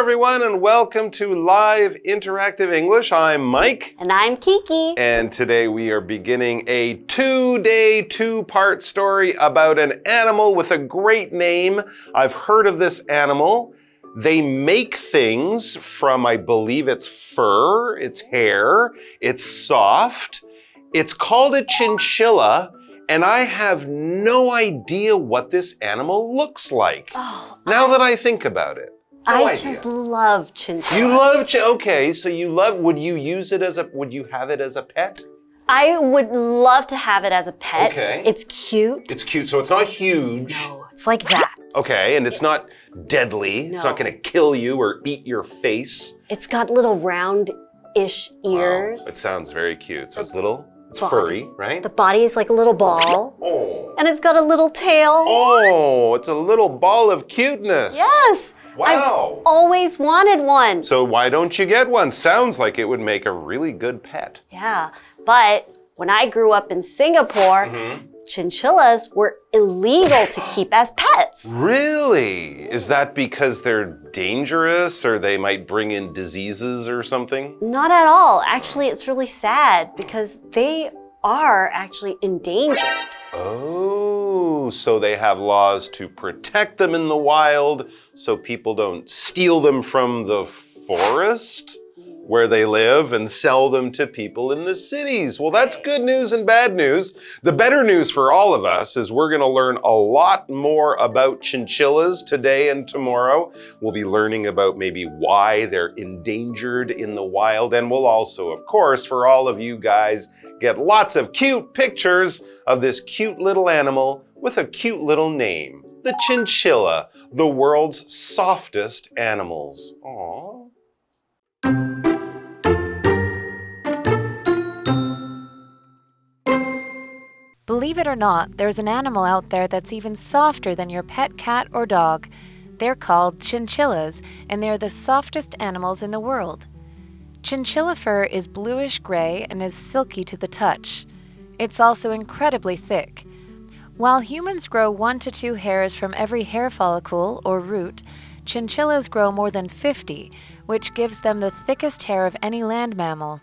everyone, and welcome to Live Interactive English. I'm Mike. And I'm Kiki. And today we are beginning a two-part story about an animal with a great name. I've heard of this animal. They make things from, I believe it's fur, it's hair, it's soft. It's called a chinchilla. And I have no idea what this animal looks like. Now that I think about it. I just love chinchillas. You love okay, so you love, would you have it as a pet? I would love to have it as a pet. Okay. It's cute. It's cute, so it's not huge. No, it's like that. Okay, and it's not deadly. No. It's not gonna kill you or eat your face. It's got little round-ish ears. Wow, it sounds very cute. So it's little. It's body. furry, right? The body is like a little ball. Oh. And it's got a little tail. Oh, it's a little ball of cuteness. Yes. Wow. I've always wanted one. So why don't you get one? Sounds like it would make a really good pet. Yeah, but when I grew up in Singapore, chinchillas were illegal to keep as pets. Really? Is that because they're dangerous or they might bring in diseases or something? Not at all. Actually, it's really sad because they are actually endangered. Oh, so they have laws to protect them in the wild so people don't steal them from the forest where they live and sell them to people in the cities. Well, that's good news and bad news. The better news for all of us is we're gonna learn a lot more about chinchillas today and tomorrow. We'll be learning about maybe why they're endangered in the wild. And we'll also, of course, for all of you guys, get lots of cute pictures of this cute little animal with a cute little name. The chinchilla, the world's softest animals. Aww. Believe it or not, there's an animal out there that's even softer than your pet cat or dog. They're called chinchillas, and they're the softest animals in the world. Chinchilla fur is bluish-gray and is silky to the touch. It's also incredibly thick. While humans grow 1 to 2 hairs from every hair follicle or root, chinchillas grow more than 50, which gives them the thickest hair of any land mammal.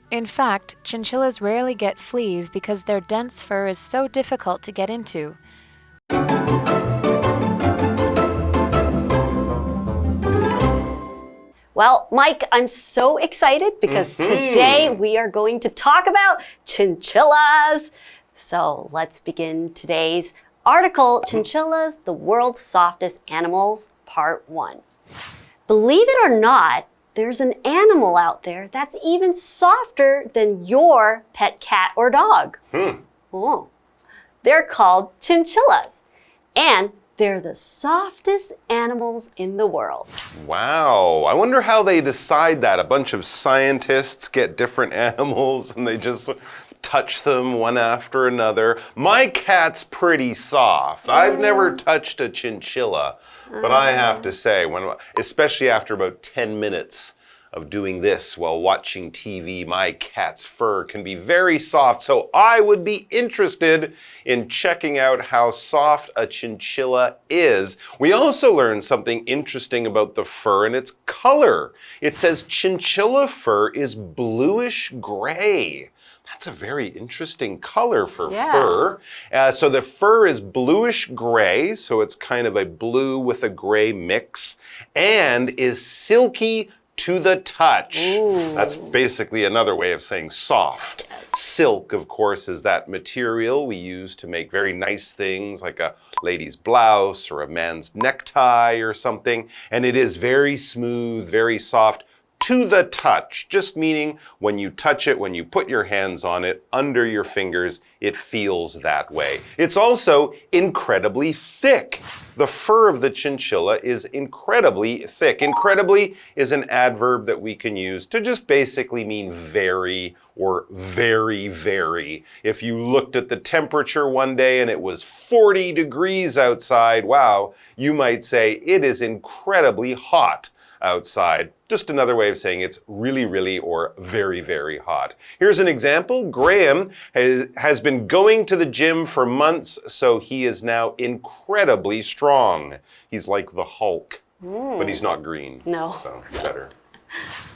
In fact, chinchillas rarely get fleas because their dense fur is so difficult to get into. Well, Mike, I'm so excited because today we are going to talk about chinchillas. So let's begin today's article, Chinchillas, the World's Softest Animals, Part 1. Believe it or not, there's an animal out there that's even softer than your pet cat or dog. Oh. They're called chinchillas, and they're the softest animals in the world. Wow, I wonder how they decide that. A bunch of scientists get different animals and they just touch them one after another. My cat's pretty soft. I've never touched a chinchilla, but I have to say, especially after about 10 minutes of doing this while watching TV, my cat's fur can be very soft. So I would be interested in checking out how soft a chinchilla is. We also learned something interesting about the fur and its color. It says chinchilla fur is bluish gray. That's a very interesting color for fur. So the fur is bluish gray, so it's kind of a blue with a gray mix, and is silky to the touch. Ooh. That's basically another way of saying soft. Yes. Silk, of course, is that material we use to make very nice things like a lady's blouse or a man's necktie or something. And it is very smooth, very soft to the touch, just meaning when you touch it, when you put your hands on it, under your fingers, it feels that way. It's also incredibly thick. The fur of the chinchilla is incredibly thick. Incredibly is an adverb that we can use to just basically mean very or very, very. If you looked at the temperature one day and it was 40 degrees outside, wow, you might say it is incredibly hot outside. Just another way of saying it's really, really or very, very hot. Here's an example. Graham has been going to the gym for months, so he is now incredibly strong. He's like the Hulk. but he's not green. No. So better.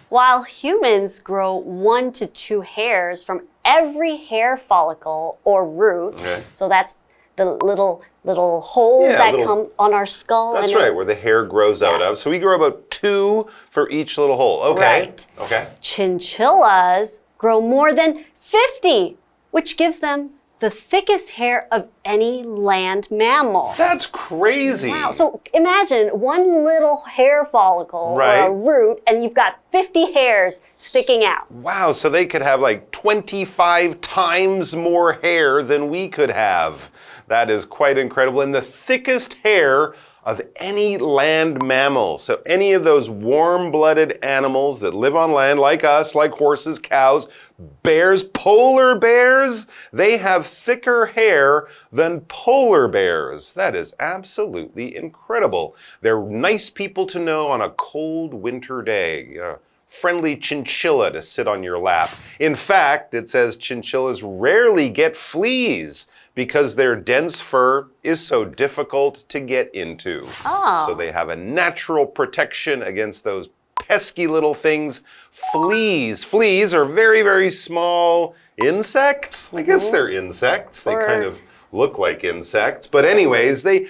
While humans grow 1 to 2 hairs from every hair follicle or root, so that's the little holes that come on our skull. That's right, where the hair grows out of. So we grow about 2 for each little hole. Okay. Right. Okay. Chinchillas grow more than 50, which gives them the thickest hair of any land mammal. That's crazy. Wow. So imagine one little hair follicle or a root, and you've got 50 hairs sticking out. Wow. So they could have like 25 times more hair than we could have. That is quite incredible. And the thickest hair of any land mammal. So any of those warm-blooded animals that live on land like us, like horses, cows, bears, polar bears, they have thicker hair than polar bears. That is absolutely incredible. They're nice people to know on a cold winter day. Friendly chinchilla to sit on your lap. In fact, it says chinchillas rarely get fleas because their dense fur is so difficult to get into. So they have a natural protection against those pesky little things. Fleas. Fleas are very, very small insects. I guess they're insects. They kind of look like insects. But anyways, they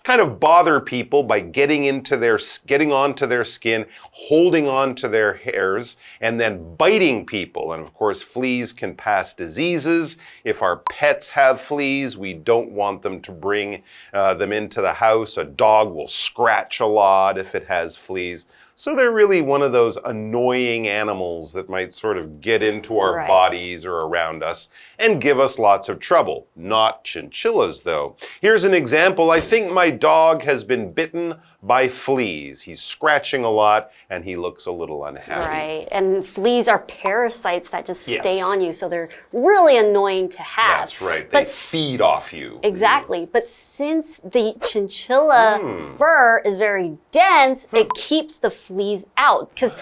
kind of bother people by getting onto their skin, holding on to their hairs, and then biting people. And of course, fleas can pass diseases. If our pets have fleas, we don't want them to bring them into the house. A dog will scratch a lot if it has fleas. So they're really one of those annoying animals that might sort of get into our bodies or around us and give us lots of trouble. Not chinchillas, though. Here's an example. I think my dog has been bitten by fleas. He's scratching a lot and he looks a little unhappy. Right, and fleas are parasites that just stay on you, so they're really annoying to have. That's right, they feed off you. Exactly, but since the chinchilla fur is very dense, it keeps the fleas out because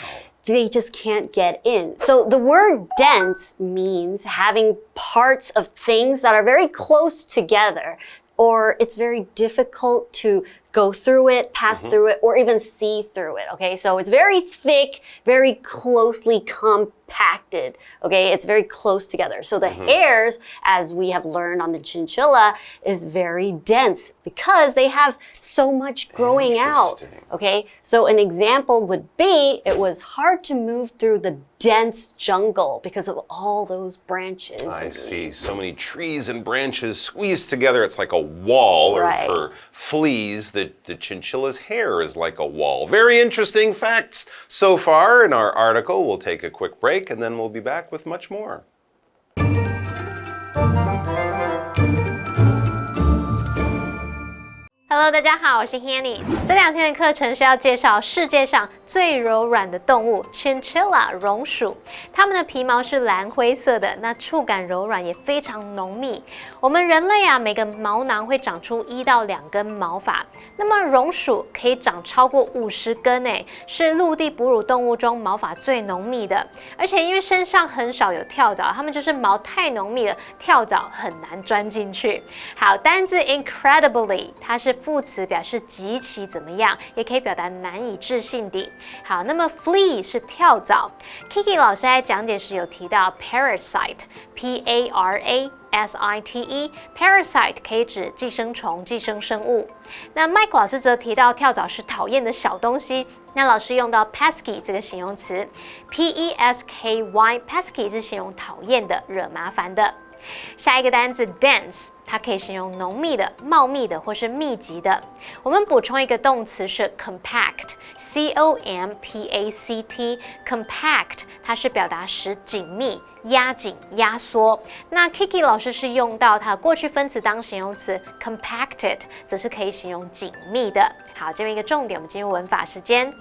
they just can't get in. So the word dense means having parts of things that are very close together, or it's very difficult to go through it, pass through it, or even see through it, okay? So it's very thick, very closely compacted, okay? It's very close together. So the hairs, as we have learned on the chinchilla, is very dense because they have so much growing out, okay? So an example would be, it was hard to move through the dense jungle because of all those branches. I see, so many trees and branches squeezed together. It's like a wall, or for fleas, the chinchilla's hair is like a wall. Very interesting facts so far in our article. We'll take a quick break and then we'll be back with much more. Hello， 大家好，我是 Hanny。这2天的课程是要介绍世界上最柔软的动物 Chinchilla 绒鼠。它们的皮毛是蓝灰色的，那触感柔软也非常浓密。我们人类啊，每个毛囊会长出1到2根毛发，那么绒鼠可以长超过50根诶，是陆地哺乳动物中毛发最浓密的。而且因为身上很少有跳蚤，它们就是毛太浓密了，跳蚤很难钻进去。好，单字 incredibly， 它是副词表示极其怎么样，也可以表达难以置信的。好，那么 flea 是跳蚤。Kiki 老师在讲解时有提到 parasite，P-A-R-A-S-I-T-E，parasite 可以指寄生虫、寄生生物。那 Mike 老师则提到跳蚤是讨厌的小东西。那老师用到 pesky 这个形容词 ，P-E-S-K-Y，pesky 是形容讨厌的、惹麻烦的。下一个单字 dense， 它可以形容浓密的、茂密的或是密集的。我们补充一个动词是 compact，C-O-M-P-A-C-T，compact 它是表达使紧密、压紧、压缩。那 Kiki 老师是用到它的过去分词当形容词 compacted， 则是可以形容紧密的。好，这边一个重点，我们进入文法时间。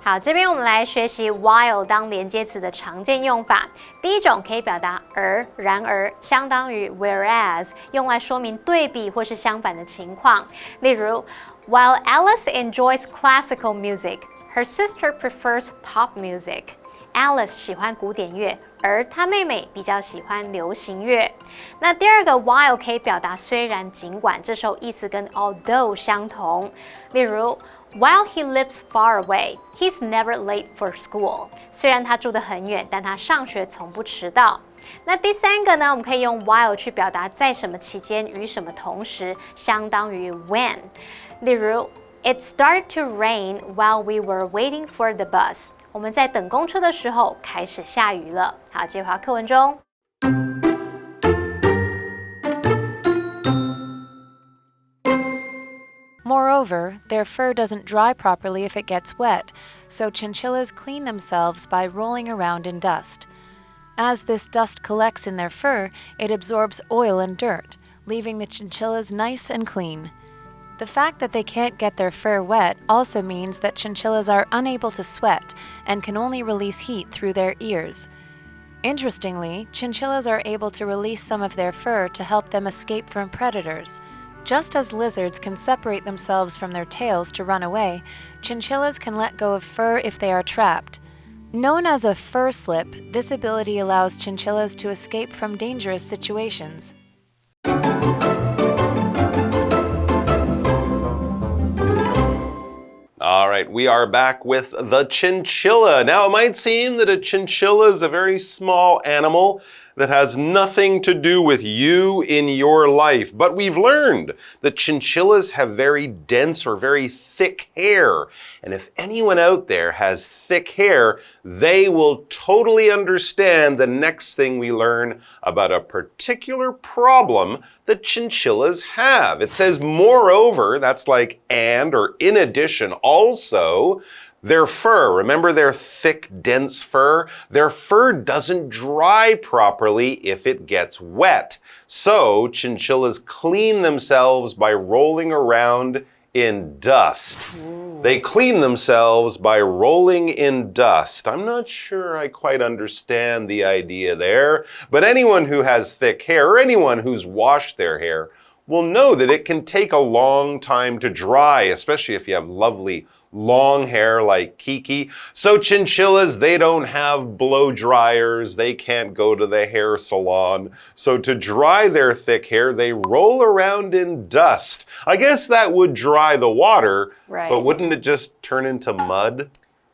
好，这边我们来学习 while 当连接词的常见用法。第一种可以表达而、然而，相当于 whereas， 用来说明对比或是相反的情况。例如 ，While Alice enjoys classical music, her sister prefers pop music. Alice 喜欢古典乐，而她妹妹比较喜欢流行乐。那第二个 while 可以表达虽然、尽管，这时候意思跟 although 相同。例如 While he lives far away, he's never late for school. 虽然他住得很远，但他上学从不迟到。那第三个呢，我们可以用 while 去表达在什么期间与什么同时，相当于 when。例如 It started to rain while we were waiting for the bus. 我们在等公车的时候开始下雨了。好，接回到课文中。Moreover, their fur doesn't dry properly if it gets wet, so chinchillas clean themselves by rolling around in dust. As this dust collects in their fur, it absorbs oil and dirt, leaving the chinchillas nice and clean. The fact that they can't get their fur wet also means that chinchillas are unable to sweat and can only release heat through their ears. Interestingly, chinchillas are able to release some of their fur to help them escape from predators. Just as lizards can separate themselves from their tails to run away, chinchillas can let go of fur if they are trapped. Known as a fur slip, this ability allows chinchillas to escape from dangerous situations. All right, we are back with the chinchilla. Now, it might seem that a chinchilla is a very small animal that has nothing to do with you in your life. But we've learned that chinchillas have very dense or very thick hair. And if anyone out there has thick hair, they will totally understand the next thing we learn about a particular problem that chinchillas have. It says, moreover, that's like and or in addition, also. Their fur, remember their thick, dense fur? Their fur doesn't dry properly if it gets wet. So chinchillas clean themselves by rolling around in dust. They clean themselves by rolling in dust. I'm not sure I quite understand the idea there, but anyone who has thick hair or anyone who's washed their hair will know that it can take a long time to dry, especially if you have lovely long hair like Kiki. So chinchillas, they don't have blow dryers. They can't go to the hair salon. So to dry their thick hair, they roll around in dust. I guess that would dry the water, right. But wouldn't it just turn into mud?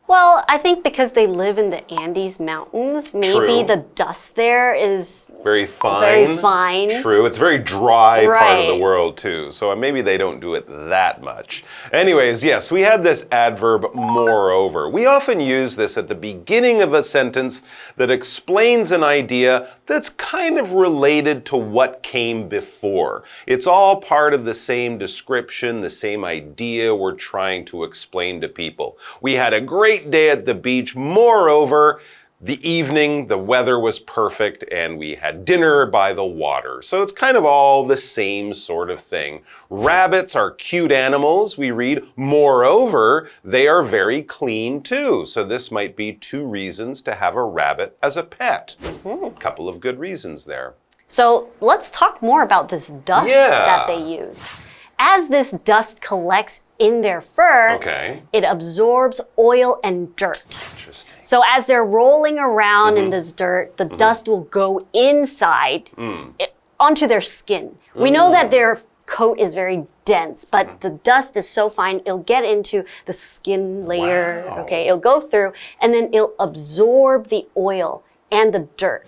Well, I think because they live in the Andes Mountains, maybe the dust there is very fine. Very fine. True. It's a very dry part of the Right. world too. So maybe they don't do it that much. Anyways, yes, we had this adverb moreover. We often use this at the beginning of a sentence that explains an idea that's kind of related to what came before. It's all part of the same description, the same idea we're trying to explain to people. We had a great day at the beach. Moreover, the evening, the weather was perfect, and we had dinner by the water. So it's kind of all the same sort of thing. Rabbits are cute animals. We read, moreover, they are very clean too. So this might be 2 reasons to have a rabbit as a pet. A couple of good reasons there. So let's talk more about this dust that they use. As this dust collects in their fur, it absorbs oil and dirt. Interesting. So as they're rolling around in this dirt, the dust will go inside onto their skin. We know that their coat is very dense, but the dust is so fine, it'll get into the skin layer. Wow. Okay, it'll go through, and then it'll absorb the oil and the dirt,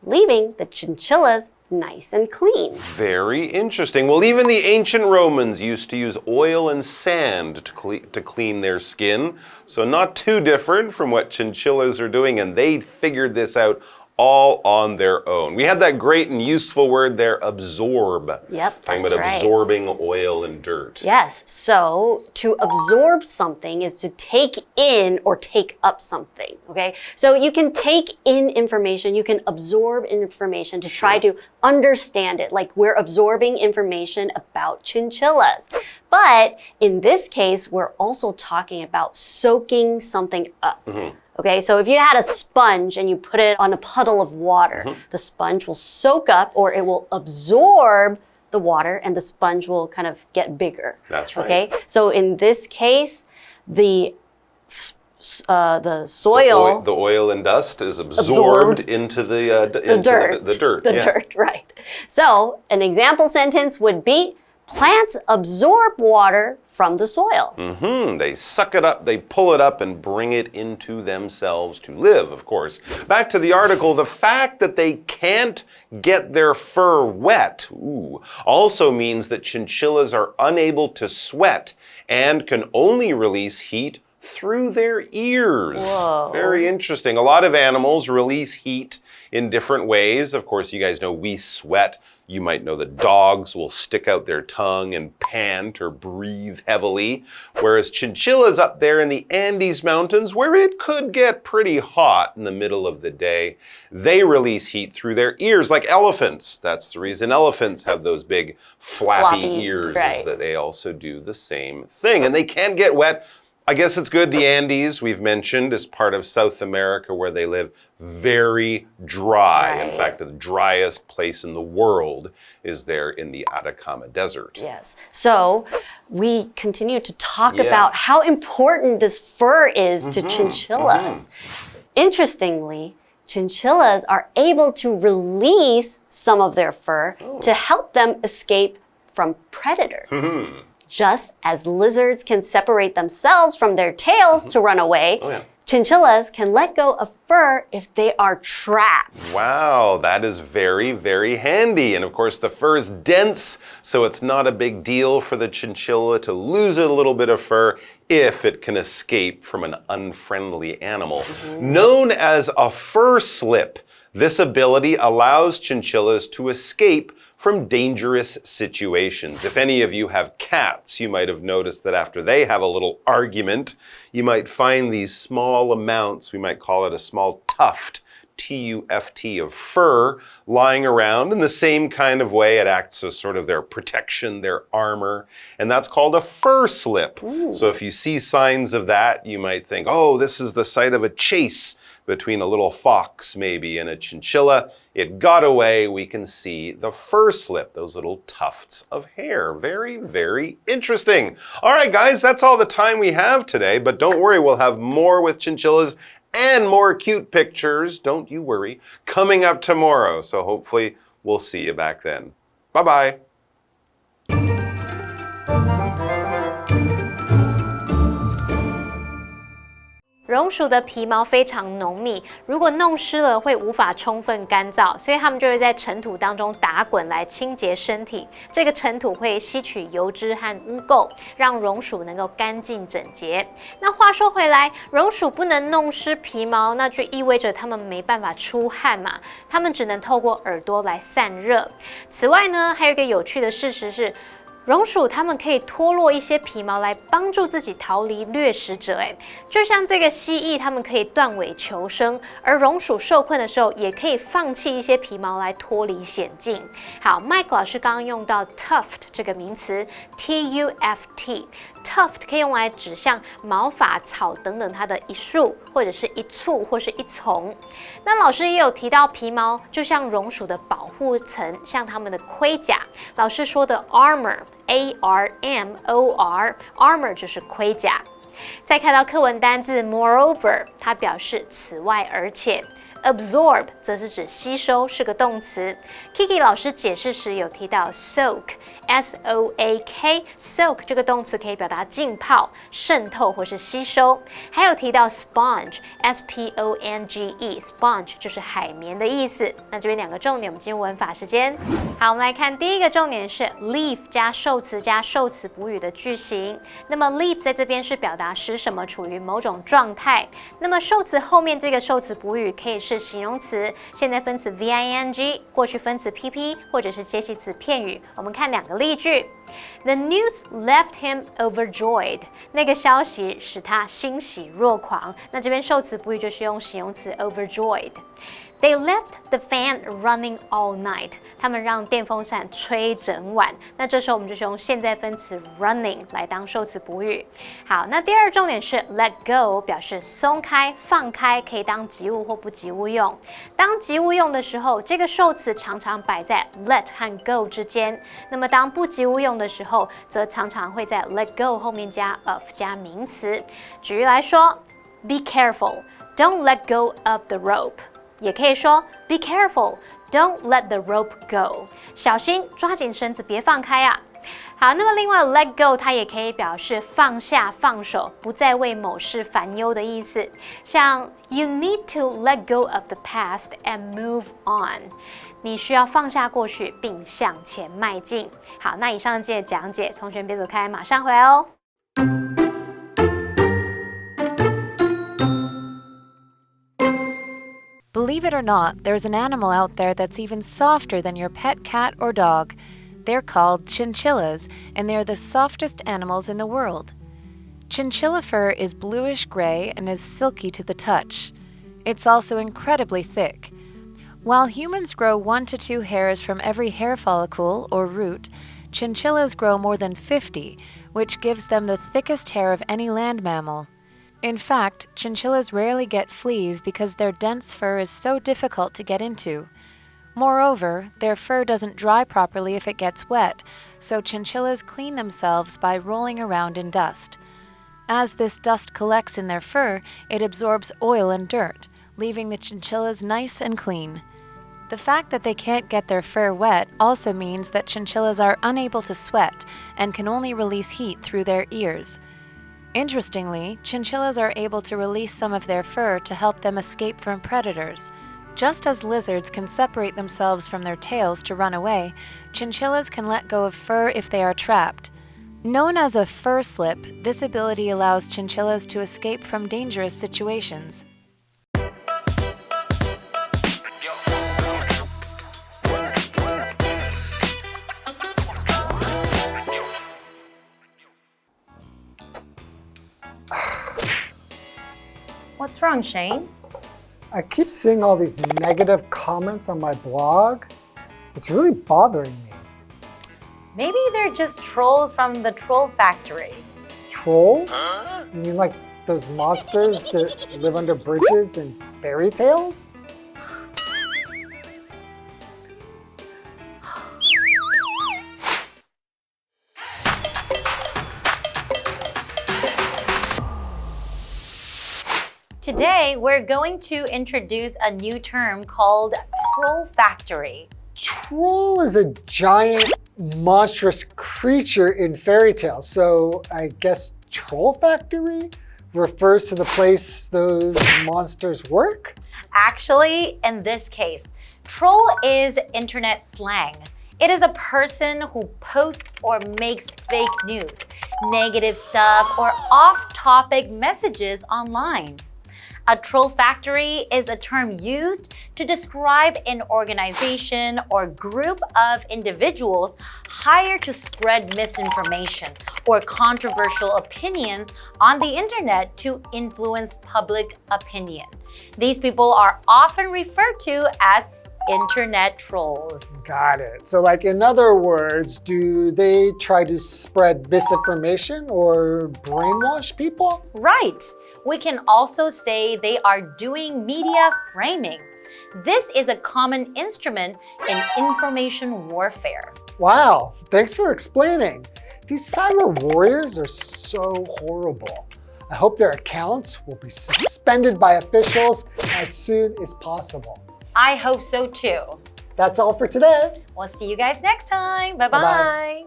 leaving the chinchillas nice and clean. Very interesting. Well, even the ancient Romans used to use oil and sand to clean their skin. So not too different from what chinchillas are doing, and they figured this out all on their own. We had that great and useful word there, absorb. Yep, Talking that's about right. absorbing oil and dirt. Yes, so to absorb something is to take in or take up something, okay? So you can take in information, you can absorb information to try to understand it, like we're absorbing information about chinchillas. But in this case, we're also talking about soaking something up. Okay, so if you had a sponge and you put it on a puddle of water, the sponge will soak up or it will absorb the water and the sponge will kind of get bigger. That's right. Okay, so in this case, the soil, The oil and dust is absorbed into the dirt. The dirt, The dirt, right. So an example sentence would be, Plants absorb water from the soil. They suck it up, they pull it up, and bring it into themselves to live, of course. Back to the article, the fact that they can't get their fur wet also means that chinchillas are unable to sweat and can only release heat through their ears. Whoa. Very interesting. A lot of animals release heat in different ways. Of course, you guys know we sweat. You might know that dogs will stick out their tongue and pant or breathe heavily, whereas chinchillas up there in the Andes Mountains, where it could get pretty hot in the middle of the day, they release heat through their ears like elephants. That's the reason elephants have those big floppy ears, right. is that they also do the same thing. And they can get wet. I guess it's good. The Andes, we've mentioned, is part of South America where they live. Very dry. Right. In fact, the driest place in the world is there in the Atacama Desert. Yes. So we continue to talk about how important this fur is to chinchillas. Interestingly, chinchillas are able to release some of their fur to help them escape from predators. Just as lizards can separate themselves from their tails to run away, chinchillas can let go of fur if they are trapped. Wow, that is very, very handy. And of course, the fur is dense, so it's not a big deal for the chinchilla to lose a little bit of fur if it can escape from an unfriendly animal. Known as a fur slip, this ability allows chinchillas to escape from dangerous situations. If any of you have cats, you might have noticed that after they have a little argument, you might find these small amounts, we might call it a small tuft, T-U-F-T, of fur lying around. In the same kind of way, it acts as sort of their protection, their armor, and that's called a fur slip. So if you see signs of that, you might think, oh, this is the site of a chase between a little fox maybe and a chinchilla. It got away. We can see the fur slip, those little tufts of hair. Very, very interesting. All right, guys, that's all the time we have today, but don't worry, we'll have more with chinchillas and more cute pictures, don't you worry, coming up tomorrow. So hopefully we'll see you back then. Bye-bye. 绒鼠的皮毛非常浓密，如果弄湿了会无法充分干燥，所以它们就会在尘土当中打滚来清洁身体。这个尘土会吸取油脂和污垢，让绒鼠能够干净整洁。那话说回来，绒鼠不能弄湿皮毛，那就意味着它们没办法出汗嘛，它们只能透过耳朵来散热。此外呢，还有一个有趣的事实是，绒鼠它们可以脱落一些皮毛来帮助自己逃离掠食者，就像这个蜥蜴，它们可以断尾求生，而绒鼠受困的时候也可以放弃一些皮毛来脱离险境。好 ，Mike 老师刚刚用到 tuft 这个名词 ，T-U-F-T。Tuft 可以用来指向毛发、草等等它的一束，或者是一簇，或是一丛。那老师也有提到皮毛就像绒鼠的保护层，像它们的盔甲。老师说的 armor。A-R-M-O-R，armor 就是盔甲。再看到课文单字 moreover， 它表示此外而且。Absorb 则是指吸收，是个动词。Kiki 老师解释时有提到 soak，S-O-A-K，soak 这个动词可以表达浸泡、渗透或是吸收。还有提到 sponge，S-P-O-N-G-E，sponge 就是海绵的意思。那这边两个重点，我们进入文法时间。好，我们来看第一个重点是 leave 加受词加受词补语的句型。那么 leave 在这边是表达使什么处于某种状态。那么受词后面这个受词补语可以是形容词、现在分词 V-I-N-G、过去分词 PP 或者是介系词片语。我们看两个例句。The news left him overjoyed。那个消息使他欣喜若狂。那这边受词补语就是用形容词 overjoyed。They left the fan running all night。他们让电风扇吹整晚。那这时候我们就是用现在分词 running 来当受词补语。好，那第二重点是 let go， 表示松开、放开，可以当及物或不及物用。当及物用的时候，这个受词常常摆在 let 和 go 之间。那么当不及物用的时候，则常常会在 let go 后面加 of 加名词。举例来说 ，Be careful, don't let go of the rope。也可以说 Be careful, don't let the rope go。小心，抓紧绳子，别放开啊。好，那么另外 let go 它也可以表示放下、放手，不再为某事烦忧的意思。像 You need to let go of the past and move on。你需要放下过去，并向前迈进。好，那以上的讲解，同学别走开，马上回来哦。Believe it or not, there's an animal out there that's even softer than your pet cat or dog. They're called chinchillas, and they're the softest animals in the world. Chinchilla fur is bluish gray and is silky to the touch. It's also incredibly thick. While humans grow 1 to 2 hairs from every hair follicle or root, chinchillas grow more than 50, which gives them the thickest hair of any land mammal. In fact, chinchillas rarely get fleas because their dense fur is so difficult to get into. Moreover, their fur doesn't dry properly if it gets wet, so chinchillas clean themselves by rolling around in dust. As this dust collects in their fur, it absorbs oil and dirt, leaving the chinchillas nice and clean. The fact that they can't get their fur wet also means that chinchillas are unable to sweat and can only release heat through their ears. Interestingly, chinchillas are able to release some of their fur to help them escape from predators. Just as lizards can separate themselves from their tails to run away, chinchillas can let go of fur if they are trapped. Known as a fur slip, this ability allows chinchillas to escape from dangerous situations. What's wrong, Shane? I keep seeing all these negative comments on my blog. It's really bothering me. Maybe they're just trolls from the troll factory. Trolls? You mean like those monsters that live under bridges in fairy tales? Today, we're going to introduce a new term called troll factory. Troll is a giant, monstrous creature in fairy tales. So I guess troll factory refers to the place those monsters work? Actually, in this case, troll is internet slang. It is a person who posts or makes fake news, negative stuff, or off-topic messages online. A troll factory is a term used to describe an organization or group of individuals hired to spread misinformation or controversial opinions on the internet to influence public opinion. These people are often referred to as internet trolls. Got it. So like in other words, do they try to spread misinformation or brainwash people? Right. We can also say they are doing media framing. This is a common instrument in information warfare. Wow, thanks for explaining. These cyber warriors are so horrible. I hope their accounts will be suspended by officials as soon as possible. I hope so too. That's all for today. We'll see you guys next time. Bye-bye. Bye-bye.